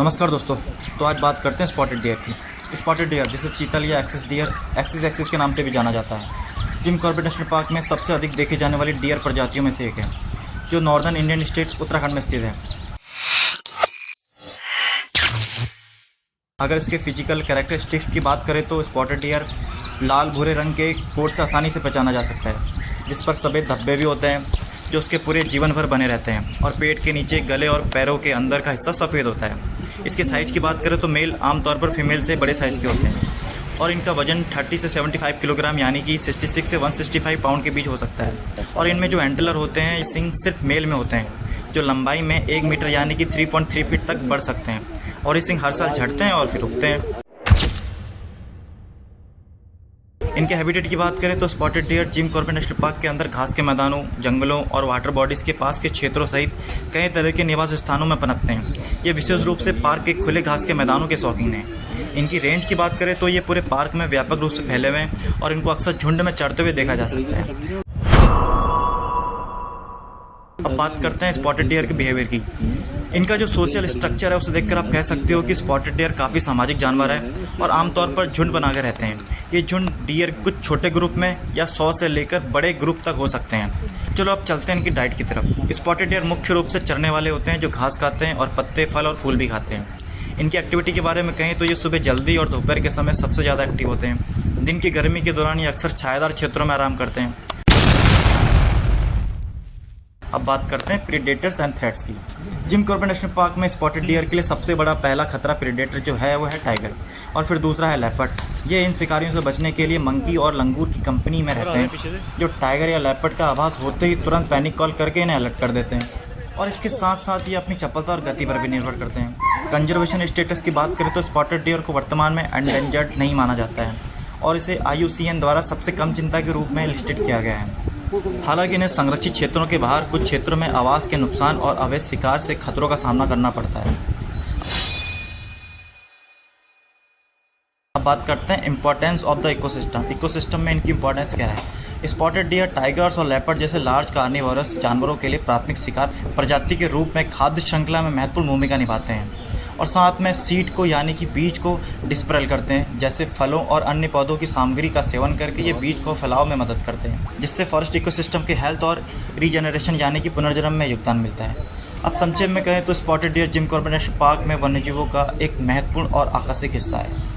नमस्कार दोस्तों। तो आज बात करते हैं स्पॉटेड डियर की। स्पॉटेड डियर जिसे चीतल या एक्सिस डियर, एक्सिस के नाम से भी जाना जाता है, जिम कॉर्बेट नेशनल पार्क में सबसे अधिक देखी जाने वाली डियर प्रजातियों में से एक है, जो नॉर्दर्न इंडियन स्टेट उत्तराखंड में स्थित है। अगर इसके फिजिकल कैरेक्टरिस्टिक्स की बात करें तो स्पॉटेड डियर लाल भूरे रंग के कोट से आसानी से पहचाना जा सकता है, जिस पर सफ़ेद धब्बे भी होते हैं जो उसके पूरे जीवन भर बने रहते हैं, और पेट के नीचे, गले और पैरों के अंदर का हिस्सा सफ़ेद होता है। इसके साइज़ की बात करें तो मेल आमतौर पर फीमेल से बड़े साइज़ के होते हैं, और इनका वजन 30 से 75 किलोग्राम यानी कि 66 से 165 पाउंड के बीच हो सकता है। और इनमें जो एंटलर होते हैं, सिंग सिर्फ मेल में होते हैं, जो लंबाई में 1 मीटर यानी कि 3.3 फीट तक बढ़ सकते हैं, और ये सिंग हर साल झड़ते हैं और फिर उगते हैं। इनके हैबिटेट की बात करें तो spotted deer Jim Corbett national park के अंदर घास के मैदानों, जंगलों और वाटर बॉडीज़ के पास के क्षेत्रों सहित कई तरह के निवास स्थानों में पनपते हैं। ये विशेष रूप से पार्क के खुले घास के मैदानों के शौकीन हैं। इनकी रेंज की बात करें तो ये पूरे पार्क में व्यापक रूप से फैले हुए हैं, और इनको अक्सर झुंड में चढ़ते हुए देखा जा सकता है। अब बात करते हैं स्पॉटेड डियर के बिहेवियर की। इनका जो सोशल स्ट्रक्चर है उसे देखकर आप कह सकते हो कि स्पॉटेड डियर काफ़ी सामाजिक जानवर है, और आमतौर पर झुंड बनाकर रहते हैं। ये झुंड डियर कुछ छोटे ग्रुप में या 100 से लेकर बड़े ग्रुप तक हो सकते हैं। चलो अब चलते हैं इनकी डाइट की तरफ। स्पॉटेड डियर मुख्य रूप से चरने वाले होते हैं, जो घास खाते हैं और पत्ते, फल और फूल भी खाते हैं। इनकी एक्टिविटी के बारे में कहें तो ये सुबह जल्दी और दोपहर के समय सबसे ज़्यादा एक्टिव होते हैं। दिन की गर्मी के दौरान ये अक्सर छायादार क्षेत्रों में आराम करते हैं। अब बात करते हैं प्रीडेटर्स एंड थ्रेट्स की। जिम कॉर्बेट नेशनल पार्क में स्पॉटेड डियर के लिए सबसे बड़ा पहला खतरा प्रीडेटर जो है वो है टाइगर, और फिर दूसरा है लेपर्ड। ये इन शिकारियों से बचने के लिए मंकी और लंगूर की कंपनी में रहते हैं, जो टाइगर या लेपर्ड का आभास होते ही तुरंत पैनिक कॉल करके इन्हें अलर्ट कर देते हैं। और इसके साथ साथ ये अपनी चपलता और गति पर भी निर्भर करते हैं। कंजर्वेशन स्टेटस की बात करें तो स्पॉटेड डियर को वर्तमान में एंडेंजर्ड नहीं माना जाता है, और इसे IUCN द्वारा सबसे कम चिंता के रूप में लिस्टेड किया गया है। हालांकि इन्हें संरक्षित क्षेत्रों के बाहर कुछ क्षेत्रों में आवास के नुकसान और अवैध शिकार से खतरों का सामना करना पड़ता है। अब बात करते हैं importance of the ecosystem. Ecosystem में इनकी इंपॉर्टेंस क्या है। स्पॉटेड डियर टाइगर्स और लेपर्ड जैसे लार्ज कार्निवोरस जानवरों के लिए प्राथमिक शिकार प्रजाति के रूप में खाद्य श्रृंखला में महत्वपूर्ण भूमिका निभाते हैं, और साथ में सीड को यानी कि बीज को डिस्पेरल करते हैं, जैसे फलों और अन्य पौधों की सामग्री का सेवन करके ये बीज को फैलाव में मदद करते हैं, जिससे फॉरेस्ट इकोसिस्टम के हेल्थ और रीजनरेशन यानी कि पुनर्जन्म में योगदान मिलता है। अब संक्षेप में कहें तो spotted deer Jim Corbett national park में वन्यजीवों का एक महत्वपूर्ण और आकर्षक हिस्सा है।